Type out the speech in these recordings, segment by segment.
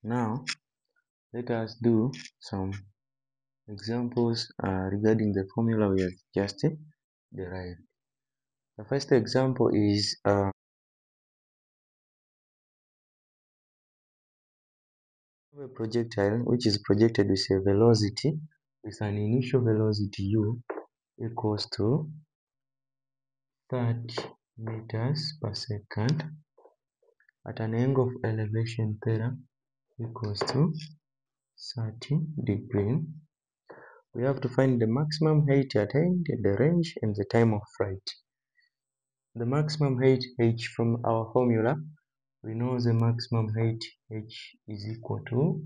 Now let us do some examples regarding the formula we have just derived. The first example is a projectile which is projected with a velocity with an initial velocity u equals to 30 meters per second at an angle of elevation theta equals to 30 degrees. We have to find the maximum height attained, the range, and the time of flight. The maximum height h from our formula, we know the maximum height h is equal to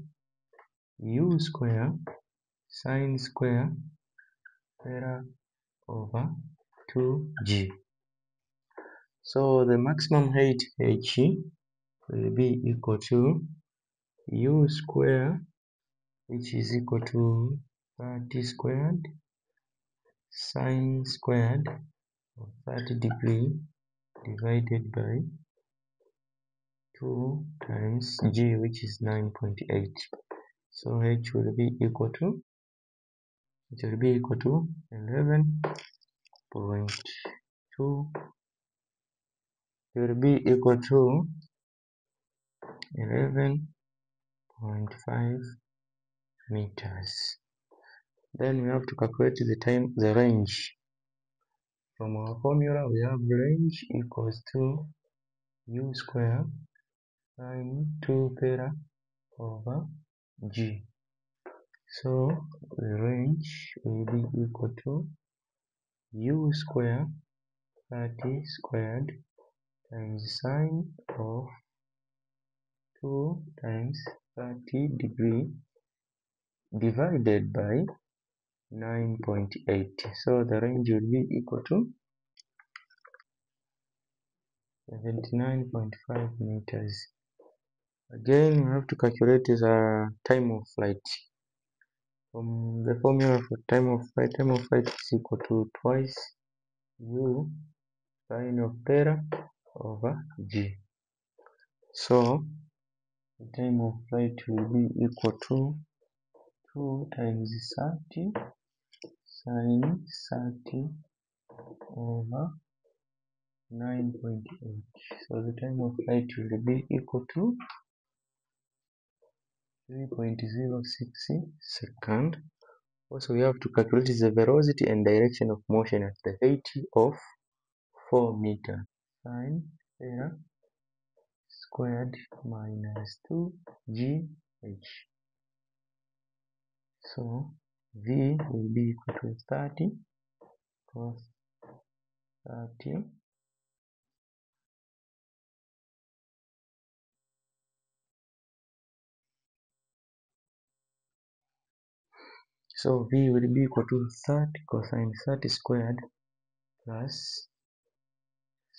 u square sine square theta over 2g. So the maximum height h will be equal to u square, which is equal to 30 squared sine squared of 30 degree divided by 2 times g, which is 9.8. So h will be equal to 11.2 will be equal to 11.5 meters. Then we have to calculate the range. From our formula, we have range equals to u square sine 2 theta over g. So the range will be equal to u square 30 squared times sine of 2 times 30 degree divided by 9.8. So the range will be equal to 79.5 meters. Again, we have to calculate the time of flight. From the formula for time of flight is equal to twice u sine of theta over g. So the time of flight will be equal to 2 times 30 sine 30 over 9.8. So the time of flight will be equal to 3.06 seconds. Also, we have to calculate the velocity and direction of motion at the height of 4 meters. Sine theta squared minus 2gh. So v will be equal to 30 cos 30 . So v will be equal to 30 cosine 30 squared plus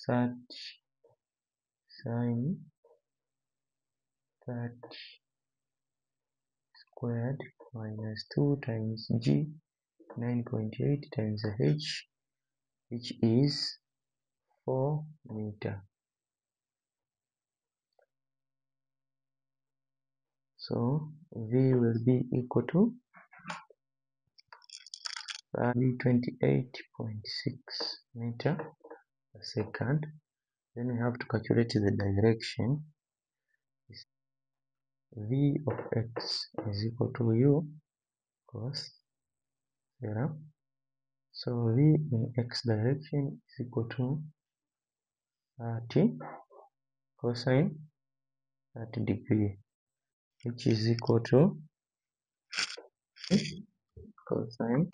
30 sine 30 squared minus 2 times g 9.8 times h, which is 4 meters. So v will be equal to 28.6 meters per second. Then we have to calculate the direction. V of x is equal to u cos theta. So v in x direction is equal to 30 cosine 30 degree, which is equal to cosine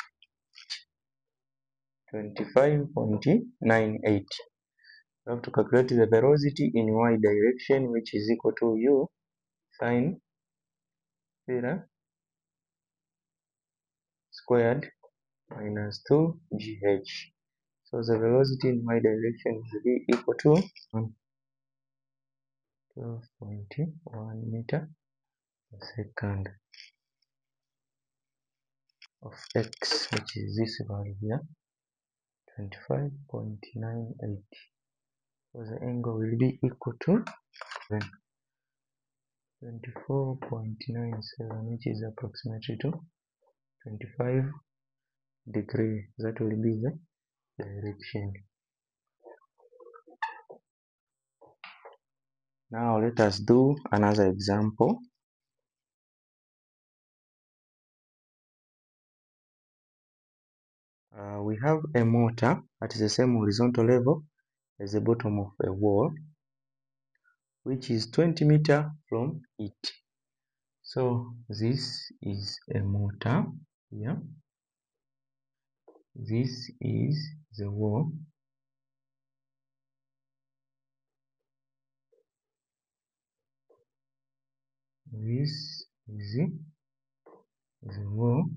25.98. We have to calculate the velocity in y direction, which is equal to u sine theta squared minus 2gh. So the velocity in y direction will be equal to 12.1 meter per second of x, which is this value here, 25.98. So the angle will be equal to 7. 24.97, which is approximately to 25 degrees. That will be the direction. Now let us do another example. We have a mortar at the same horizontal level as the bottom of a wall, which is 20 meters from it. So this is a mortar here. This is the wall. This is the wall.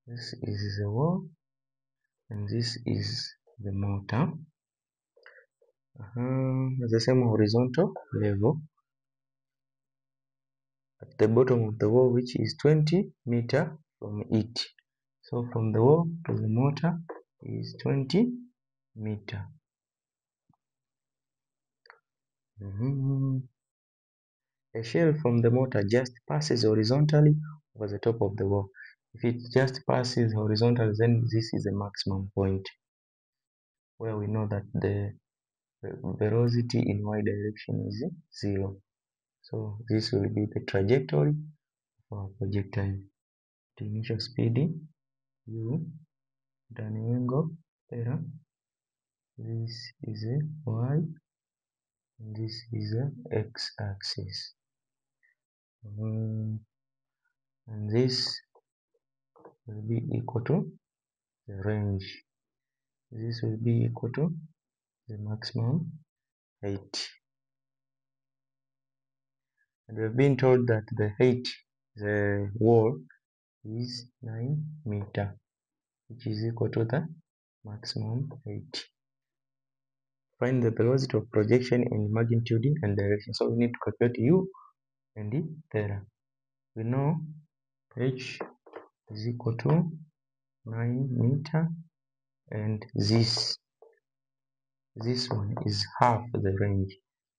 This is the wall, and this is the mortar. The same horizontal level at the bottom of the wall, which is 20 meters from it. So from the wall to the mortar is 20 meters. A shell from the mortar just passes horizontally over the top of the wall. If it just passes horizontally, then this is the maximum point, where we know that the velocity in y direction is 0. So this will be the trajectory of our projectile. The initial speed u at an angle theta. This is a y, and this is a x-axis. And this will be equal to the range. This will be equal to the maximum height. And we have been told that the height, the wall, is 9 meters, which is equal to the maximum height. Find the velocity of projection in magnitude and direction. So we need to calculate u and theta. We know h is equal to 9 meters, and this one is half the range.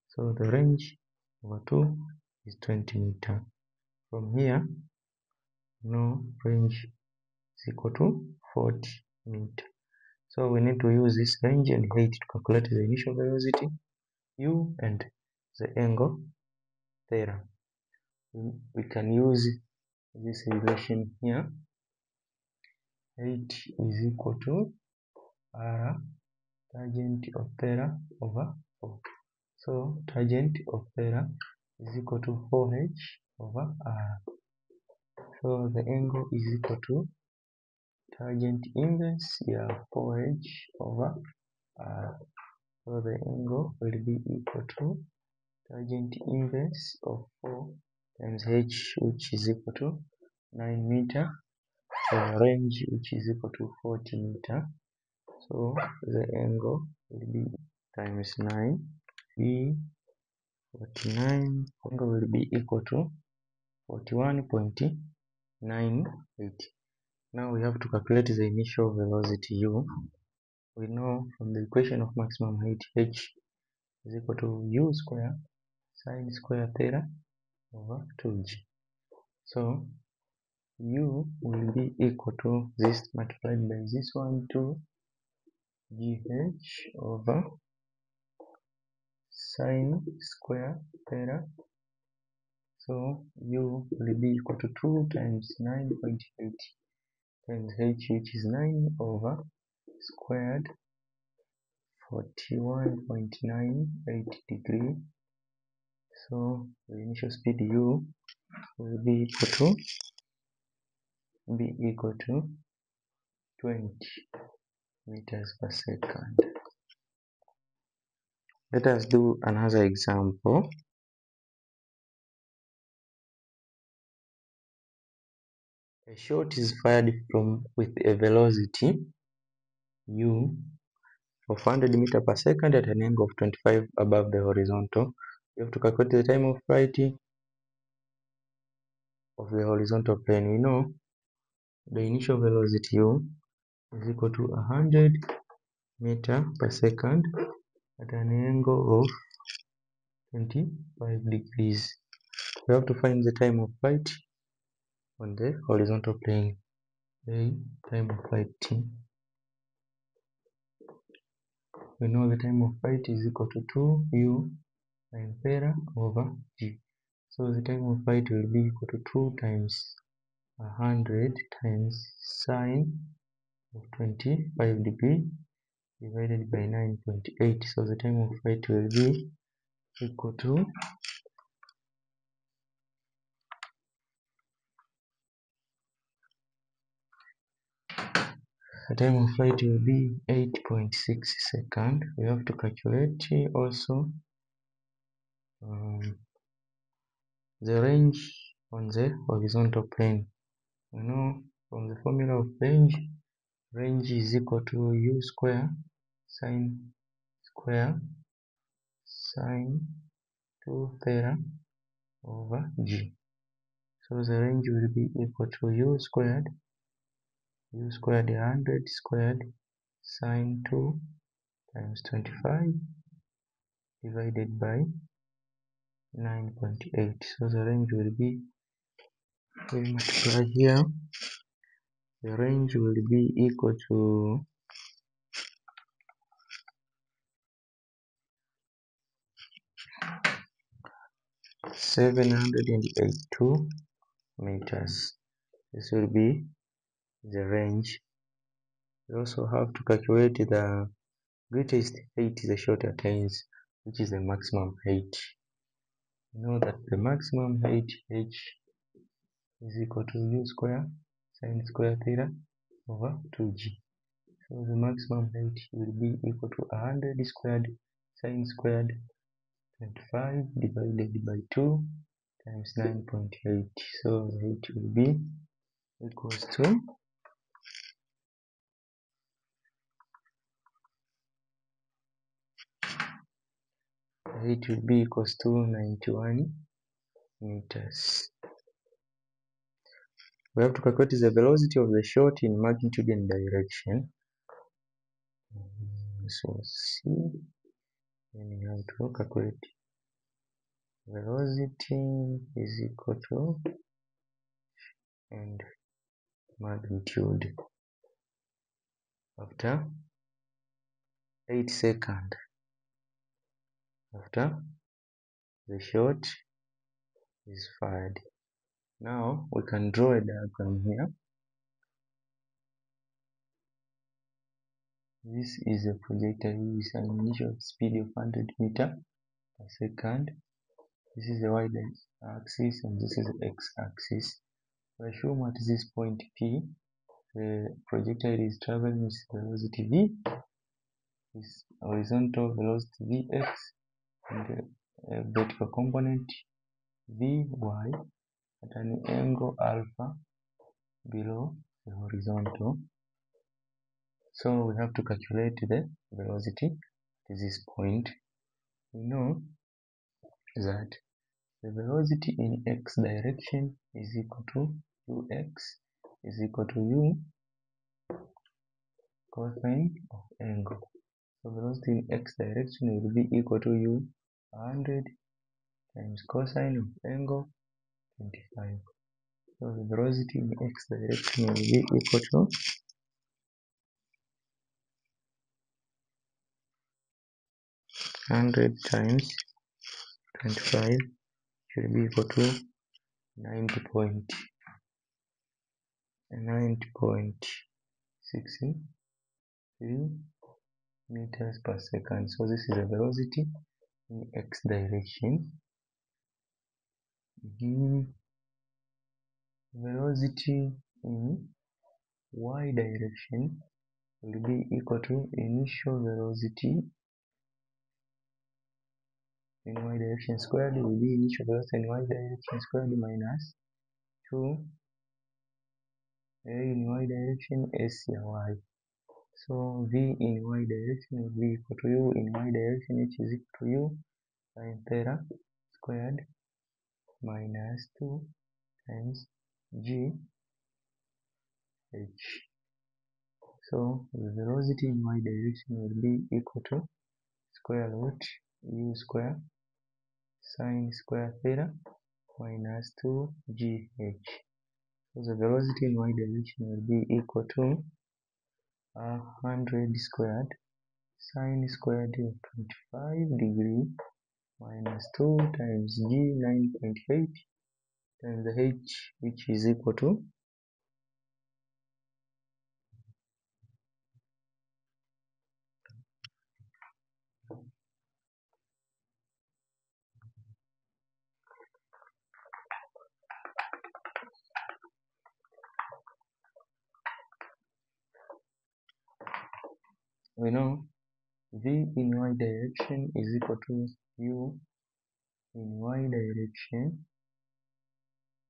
So the range over 2 is 20 meters. From here, no, range is equal to 40 meters. So we need to use this range and height to calculate the initial velocity u and the angle theta. We can use this relation here. Height is equal to r tangent of theta over 4. So tangent of theta is equal to 4h over r. So the angle is equal to tangent inverse, 4h over r. So the angle will be equal to tangent inverse of 4 times h, which is equal to 9 meters, range, which is equal to 40 meters. So the angle will be times 9, be 49. Angle will be equal to 41.98. Now we have to calculate the initial velocity u. We know from the equation of maximum height, h is equal to u square sine square theta over 2g. So u will be equal to this multiplied by this one, 2gh over sine square theta. So u will be equal to 2 times 9.8 times h, which is 9 over squared 41.98 degree. So the initial speed u will be equal to 20 meters per second. Let us do another example. A shot is fired with a velocity u of 100 meters per second at an angle of 25 above the horizontal. You have to calculate the time of flight of the horizontal plane. We know the initial velocity u is equal to 100 meters per second at an angle of 25 degrees. We have to find the time of flight on the horizontal plane. A, time of flight t. We know the time of flight is equal to 2u sin theta over g. So the time of flight will be equal to 2 times 100 times sine of 25 degree divided by 9.8. So the time of flight will be equal to the time of flight will be 8.6 seconds. We have to calculate also the range on the horizontal plane. You know from the formula of range is equal to u square sine sine 2 theta over g. So the range will be equal to u squared 100 squared sine 2 times 25 divided by 9.8. So the range will be, we multiply here, the range will be equal to 782 meters. This will be the range. We also have to calculate the greatest height the shot attains, which is the maximum height. You know that the maximum height h is equal to u square sine square theta over 2g. So the maximum height will be equal to 100 squared sine squared 25 divided by 2 times 9.8. So the height will be equals to will be equals to 91 meters. We have to calculate the velocity of the shot in magnitude and direction. So C, then we have to calculate velocity is equal to and magnitude. After 8 seconds after the shot is fired. Now we can draw a diagram here. This is a projectile with an initial speed of 100 meters per second. This is the y-axis and this is the x-axis. We assume at this point P, the projectile is traveling with velocity v, with horizontal velocity vx, and the vertical component vy at an angle alpha below the horizontal. So we have to calculate the velocity at this point. We know that the velocity in x direction is equal to ux is equal to u cosine of angle. So velocity in x direction will be equal to u 100 times cosine of angle 25. So the velocity in x direction will be equal to 100 times 25 should be equal to 90.63 meters per second. So this is the velocity in x direction. Velocity in y direction will be equal to initial velocity in y direction squared will be initial velocity in y direction squared minus 2 a in y direction s y. So v in y direction will be equal to u in y direction, which is equal to u sin theta squared minus 2 times g h. So the velocity in y direction will be equal to square root u square sine square theta minus 2gh. So the velocity in y direction will be equal to 100 squared sine squared of 25 degree minus 2 times g 9.8 times the h, which is equal to we know v in y direction is equal to u in y direction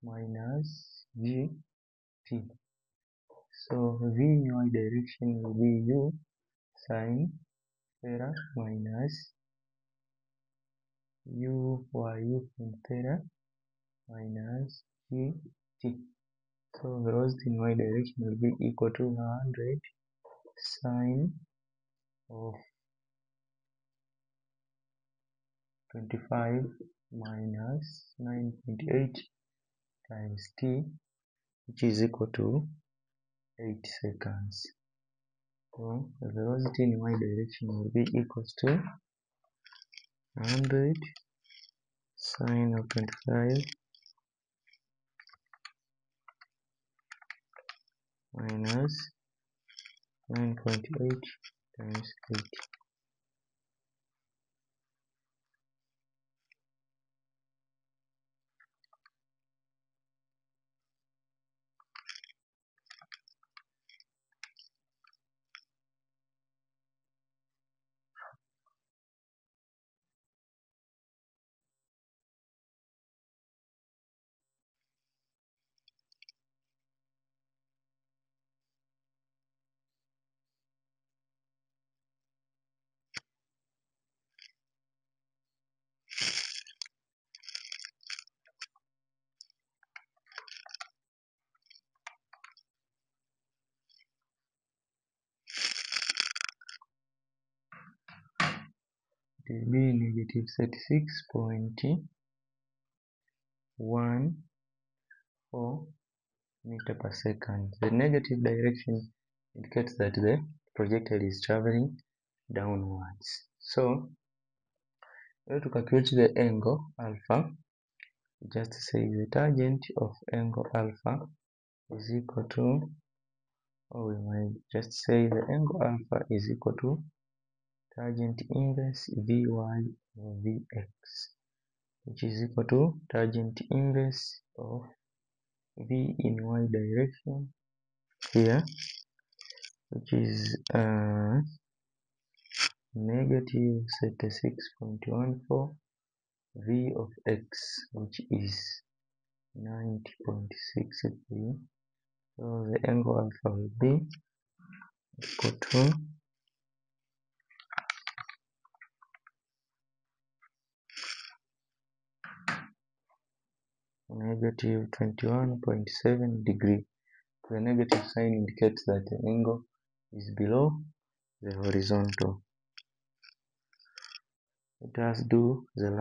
minus gt. So v in y direction will be u sine theta minus u from theta minus gt. So velocity in y direction will be equal to 100 sine of 25 minus 9.8 times t, which is equal to 8 seconds. So the velocity in y direction will be equals to 100 sine of 25 minus 9.8 times 8. It will be negative 36.14 meter per second. The negative direction indicates that the projectile is traveling downwards. So, in order to calculate the angle alpha, just say the tangent of angle alpha is equal to, or we might just say the angle alpha is equal to tangent inverse Vy over Vx, which is equal to tangent inverse of V in y direction here, which is negative 36.14 V of x, which is 90.63. So the angle alpha will be equal to negative 21.7 degree. The negative sign indicates that the angle is below the horizontal. Let us do the last